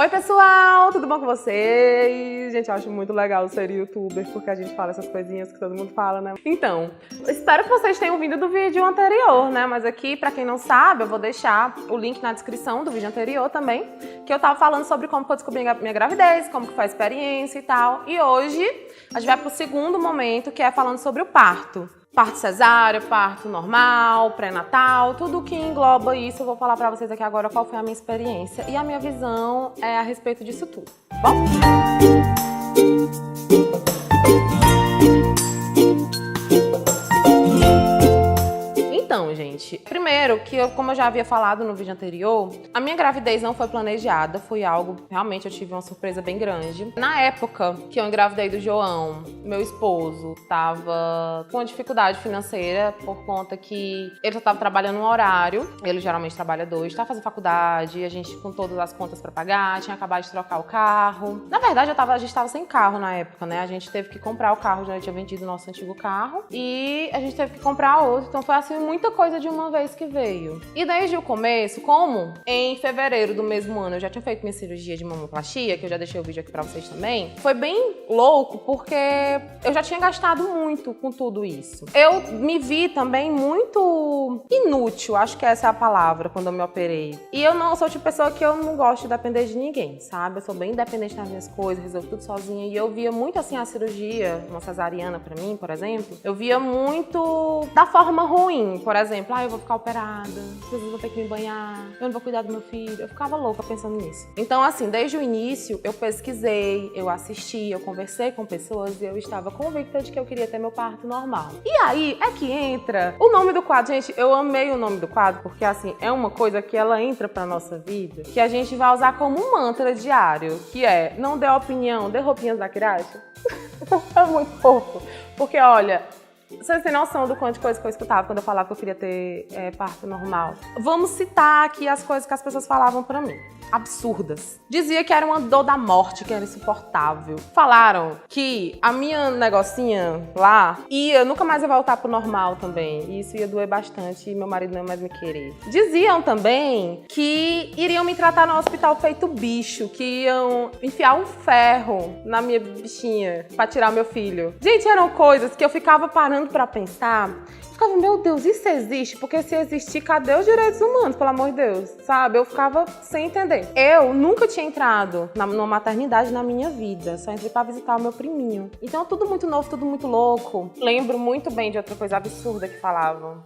Oi pessoal, tudo bom com vocês? Gente, eu acho muito legal ser youtuber, porque a gente fala essas coisinhas que todo mundo fala, né? Então, espero que vocês tenham vindo do vídeo anterior, né? Mas aqui, pra quem não sabe, eu vou deixar o link na descrição do vídeo anterior também, que eu tava falando sobre como eu descobri minha gravidez, como que foi a experiência e tal. E hoje, a gente vai pro segundo momento, que é falando sobre o parto. Parto cesárea, parto normal, pré-natal, tudo que engloba isso, eu vou falar pra vocês aqui agora qual foi a minha experiência e a minha visão a respeito disso tudo, tá bom? Então, gente, primeiro que como eu já havia falado no vídeo anterior, a minha gravidez não foi planejada, foi algo, realmente eu tive uma surpresa bem grande. Na época que eu engravidei do João, meu esposo tava com uma dificuldade financeira por conta que ele só tava trabalhando um horário, ele geralmente trabalha 2, tava fazendo faculdade, a gente com todas as contas pra pagar, tinha acabado de trocar o carro. Na verdade, a gente tava sem carro na época, né? A gente teve que comprar o carro, já tinha vendido o nosso antigo carro e a gente teve que comprar outro, então foi assim muita coisa de uma vez que veio. E desde o começo, como em fevereiro do mesmo ano eu já tinha feito minha cirurgia de mamoplastia, que eu já deixei o vídeo aqui pra vocês também, foi bem louco porque eu já tinha gastado muito com tudo isso. Eu me vi também muito inútil, acho que essa é a palavra, quando eu me operei. E eu não sou tipo de pessoa que eu não gosto de depender de ninguém, sabe? Eu sou bem independente das minhas coisas, resolvo tudo sozinha. E eu via muito assim a cirurgia, uma cesariana pra mim, por exemplo, eu via muito da forma ruim. Por exemplo, eu vou ficar operada, às vezes eu vou ter que me banhar, eu não vou cuidar do meu filho. Eu ficava louca pensando nisso. Então, assim, desde o início, eu pesquisei, eu assisti, eu conversei com pessoas e eu estava convicta de que eu queria ter meu parto normal. E aí é que entra o nome do quadro. Gente, eu amei o nome do quadro porque, assim, é uma coisa que ela entra pra nossa vida, que a gente vai usar como um mantra diário, que é, não dê opinião, dê roupinhas da Kiracha. É muito fofo. Porque, olha, vocês têm noção do quanto de coisa que eu escutava quando eu falava que eu queria ter parto normal? Vamos citar aqui as coisas que as pessoas falavam pra mim. Absurdas. Dizia que era uma dor da morte, que era insuportável. Falaram que a minha negocinha lá nunca mais ia voltar pro normal também. E isso ia doer bastante e meu marido não ia mais me querer. Diziam também que iriam me tratar no hospital feito bicho, que iam enfiar um ferro na minha bichinha pra tirar meu filho. Gente, eram coisas que eu ficava parando pra pensar. Ficava, meu Deus, isso existe? Porque se existir, cadê os direitos humanos, pelo amor de Deus? Sabe? Eu ficava sem entender. Eu nunca tinha entrado numa maternidade na minha vida. Só entrei pra visitar o meu priminho. Então, tudo muito novo, tudo muito louco. Lembro muito bem de outra coisa absurda que falavam.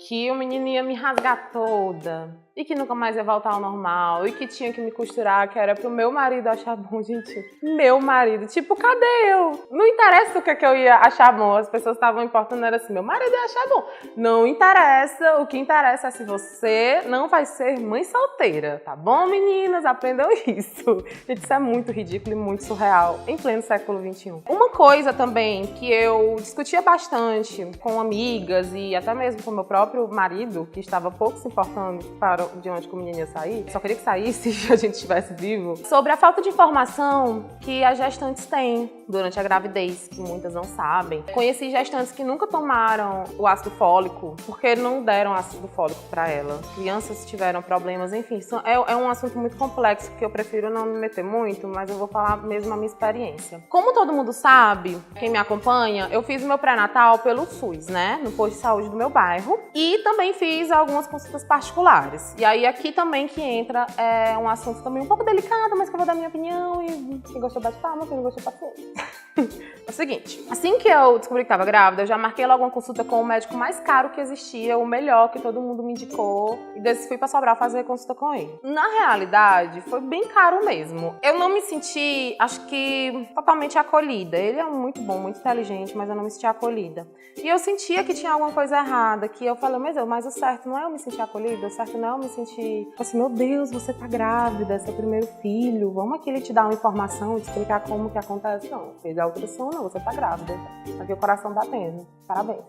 Que o menino ia me rasgar toda. E que nunca mais ia voltar ao normal. E que tinha que me costurar, que era pro meu marido achar bom. Gente, meu marido. Tipo, cadê eu? Não interessa o que eu ia achar bom. As pessoas estavam importando, era assim, meu marido ia achar bom. Não interessa. O que interessa é se você não vai ser mãe solteira. Tá bom, meninas? Aprendam isso. Gente, isso é muito ridículo e muito surreal. Em pleno século XXI. Uma coisa também que eu discutia bastante com amigas e até mesmo com meu próprio marido, que estava pouco se importando de onde que o menino ia sair, só queria que saísse e a gente estivesse vivo, sobre a falta de informação que as gestantes têm durante a gravidez, que muitas não sabem. Conheci gestantes que nunca tomaram o ácido fólico, porque não deram ácido fólico para ela. Crianças tiveram problemas, enfim, é um assunto muito complexo que eu prefiro não me meter muito, mas eu vou falar mesmo a minha experiência. Como todo mundo sabe, quem me acompanha, eu fiz o meu pré-natal pelo SUS, né, no posto de saúde do meu bairro, e também fiz algumas consultas particulares. E aí aqui também que entra um assunto também um pouco delicado, mas que eu vou dar minha opinião e quem gostou bate palma, quem não gostou paciência. É o seguinte, assim que eu descobri que estava grávida, eu já marquei logo uma consulta com o médico mais caro que existia, o melhor que todo mundo me indicou, e desse fui pra Sobral fazer consulta com ele. Na realidade, foi bem caro mesmo. Eu não me senti, acho que, totalmente acolhida. Ele é muito bom, muito inteligente, mas eu não me senti acolhida. E eu sentia que tinha alguma coisa errada, que eu falei, mas o certo não é eu me sentir acolhida, o certo não é eu me sentir, assim, meu Deus, você tá grávida, é seu primeiro filho, vamos aqui ele te dar uma informação, te explicar como que acontece. Não, fez a ultrassom, não, você tá grávida. Aqui o coração batendo. Parabéns.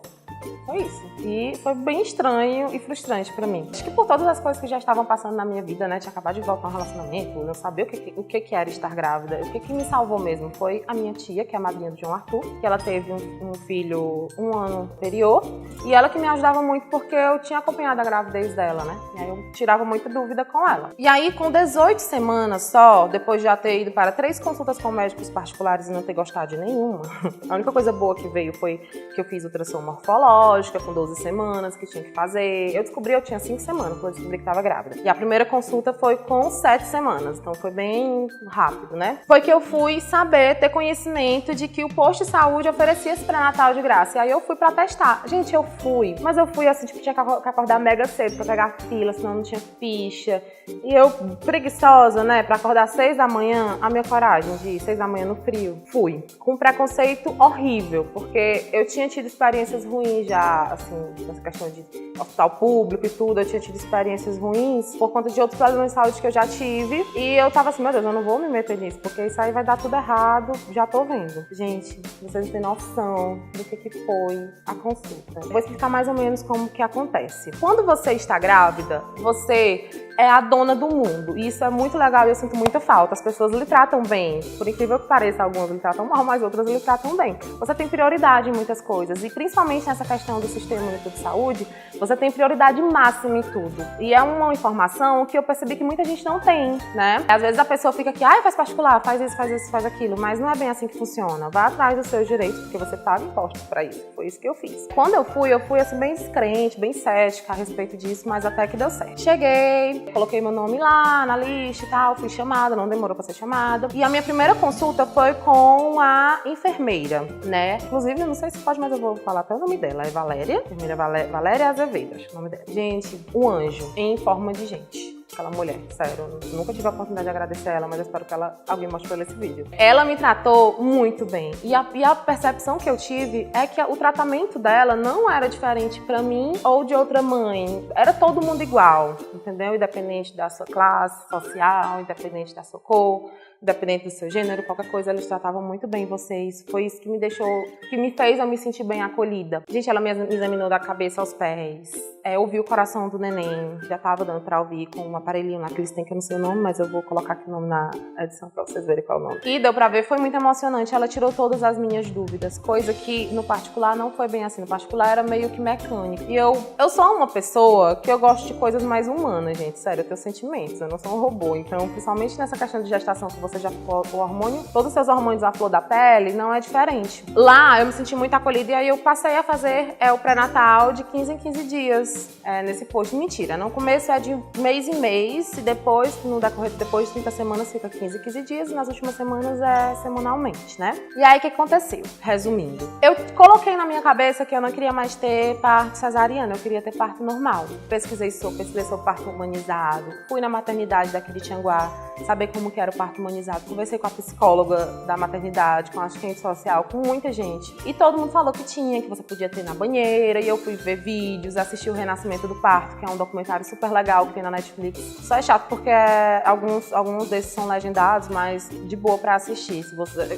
Foi isso. E foi bem estranho e frustrante pra mim. Acho que por todas as coisas que já estavam passando na minha vida, né? Tinha acabado de voltar a um relacionamento, não sabia o que era estar grávida. O que me salvou mesmo foi a minha tia, que é a madrinha do João Arthur, que ela teve um filho um ano anterior. E ela que me ajudava muito porque eu tinha acompanhado a gravidez dela, né? E aí eu tirava muita dúvida com ela. E aí, com 18 semanas só, depois de já ter ido para 3 consultas com médicos particulares e não ter gostado de nenhuma, a única coisa boa que veio foi que eu fiz ultrassom morfológica com 12 semanas, que tinha que fazer. Eu tinha 5 semanas quando eu descobri que estava grávida. E a primeira consulta foi com 7 semanas, então foi bem rápido, né? Foi que eu fui saber, ter conhecimento de que o posto de saúde oferecia esse pré-natal de graça. E aí eu fui pra testar. Gente, eu fui. Mas eu fui assim, tipo, tinha que acordar mega cedo pra pegar fila, senão não tinha ficha. E eu, preguiçosa, né, pra acordar 6 da manhã, a minha coragem de ir 6 da manhã no frio, fui. Com um preconceito horrível, porque eu tinha tido experiências ruins já, assim, nessa questão de hospital público e tudo, eu tinha tido experiências ruins por conta de outros problemas de saúde que eu já tive. E eu tava assim, meu Deus, eu não vou me meter nisso, porque isso aí vai dar tudo errado, já tô vendo. Gente, vocês não têm noção do que foi a consulta. Vou explicar mais ou menos como que acontece. Quando você está grávida, você é a dona do mundo. E isso é muito legal e eu sinto muita falta. As pessoas lhe tratam bem. Por incrível que pareça, algumas lhe tratam mal, mas outras lhe tratam bem. Você tem prioridade em muitas coisas. E principalmente nessa questão do sistema único de saúde, você tem prioridade máxima em tudo. E é uma informação que eu percebi que muita gente não tem, né? Às vezes a pessoa fica aqui, faz particular, faz isso, faz aquilo. Mas não é bem assim que funciona. Vá atrás dos seus direitos, porque você paga impostos pra isso. Foi isso que eu fiz. Quando eu fui assim bem descrente, bem cética a respeito disso, mas até que deu certo. Cheguei, coloquei meu nome lá na lista e tal, fui chamada, não demorou pra ser chamada. E a minha primeira consulta foi com a enfermeira, né? Inclusive, eu não sei se pode, mas eu vou falar até o nome dela. É Valéria, enfermeira Valéria Azevedo, acho que é o nome dela. Gente, um anjo em forma de gente. Aquela mulher, sério, eu nunca tive a oportunidade de agradecer a ela, mas eu espero que alguém mostre pra ela esse vídeo. Ela me tratou muito bem. E a percepção que eu tive é que o tratamento dela não era diferente pra mim ou de outra mãe. Era todo mundo igual, entendeu? Independente da sua classe social, independente da sua cor, independente do seu gênero, qualquer coisa, eles tratavam muito bem vocês. Foi isso que me fez eu me sentir bem acolhida. Gente, ela me examinou da cabeça aos pés. Ouvi o coração do neném, já tava dando pra ouvir com um aparelhinho lá que eles têm, que eu não sei o nome, mas eu vou colocar aqui o nome na edição pra vocês verem qual é o nome. E deu pra ver, foi muito emocionante. Ela tirou todas as minhas dúvidas, coisa que no particular não foi bem assim. No particular era meio que mecânico. E eu sou uma pessoa que eu gosto de coisas mais humanas, gente. Sério, eu tenho sentimentos, eu não sou um robô. Então, principalmente nessa questão de gestação, que você já o hormônio, todos os seus hormônios à flor da pele, não é diferente. Lá eu me senti muito acolhida e aí eu passei a fazer o pré-natal de 15 em 15 dias nesse posto. Mentira, no começo é de mês em mês e depois, no decorrer depois de 30 semanas fica 15 em 15 dias e nas últimas semanas é semanalmente, né? E aí o que aconteceu? Resumindo, eu coloquei na minha cabeça que eu não queria mais ter parto cesariana, eu queria ter parto normal. Pesquisei sobre parto humanizado, fui na maternidade daqui de Tianguá, saber como que era o parto humanizado. Conversei com a psicóloga da maternidade, com a assistente social, com muita gente. E todo mundo falou que tinha, que você podia ter na banheira. E eu fui ver vídeos, assistir o Renascimento do Parto, que é um documentário super legal que tem na Netflix. Só é chato porque alguns desses são legendados, mas de boa pra assistir.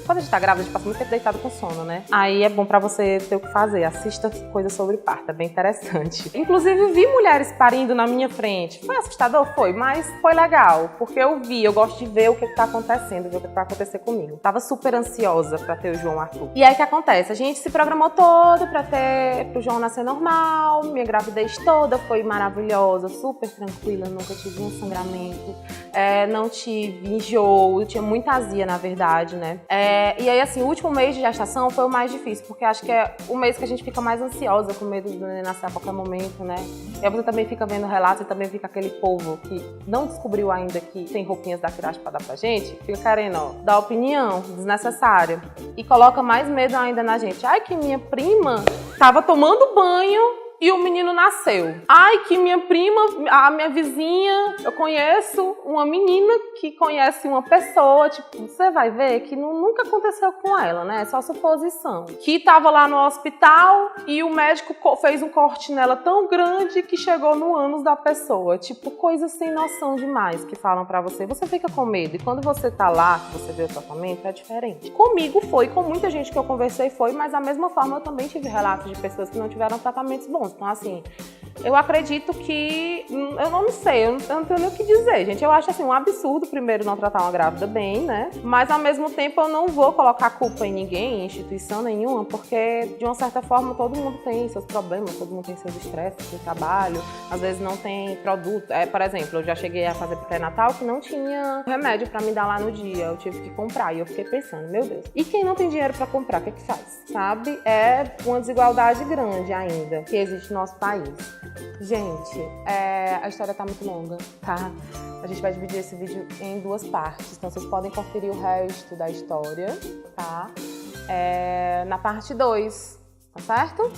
Quando a gente tá grávida, a gente passa muito tempo deitado com sono, né? Aí é bom pra você ter o que fazer. Assista coisas sobre parto, é bem interessante. Inclusive, vi mulheres parindo na minha frente. Foi assustador? Foi, mas foi legal, porque eu gosto de ver o que tá acontecendo, ver o que vai acontecer comigo. Tava super ansiosa pra ter o João Arthur. E aí o que acontece? A gente se programou todo pro João nascer normal, minha gravidez toda foi maravilhosa, super tranquila, nunca tive um sangramento, não tive enjoo, eu tinha muita azia, na verdade, né? E aí, assim, o último mês de gestação foi o mais difícil, porque acho que é o mês que a gente fica mais ansiosa, com medo do neném nascer a qualquer momento, né? E aí você também fica vendo relatos e também fica aquele povo que não descobriu ainda que tem roupinhas da Kirach pra dar pra gente, fica querendo, dar opinião desnecessária e coloca mais medo ainda na gente. Ai, que minha prima tava tomando banho e o menino nasceu. Ai, que minha prima, a minha vizinha, eu conheço uma menina que conhece uma pessoa, tipo, você vai ver que nunca aconteceu com ela, né? É só suposição. Que tava lá no hospital e o médico fez um corte nela tão grande que chegou no ânus da pessoa. Tipo, coisas sem noção demais que falam pra você. Você fica com medo. E quando você tá lá, que você vê o tratamento, é diferente. Comigo foi, com muita gente que eu conversei foi, mas da mesma forma eu também tive relatos de pessoas que não tiveram tratamentos bons. Então, assim, eu acredito que... Eu não sei, eu não tenho nem o que dizer, gente. Eu acho, assim, um absurdo, primeiro, não tratar uma grávida bem, né? Mas, ao mesmo tempo, eu não vou colocar culpa em ninguém, em instituição nenhuma, porque, de uma certa forma, todo mundo tem seus problemas, todo mundo tem seus estresses do trabalho, às vezes não tem produto. Por exemplo, eu já cheguei a fazer pré-natal que não tinha remédio pra me dar lá no dia, eu tive que comprar. E eu fiquei pensando, meu Deus, e quem não tem dinheiro pra comprar, o que é que faz? Sabe? É uma desigualdade grande ainda que existe no nosso país. Gente, a história tá muito longa, tá? A gente vai dividir esse vídeo em duas partes, então vocês podem conferir o resto da história, tá? Na parte 2, tá certo?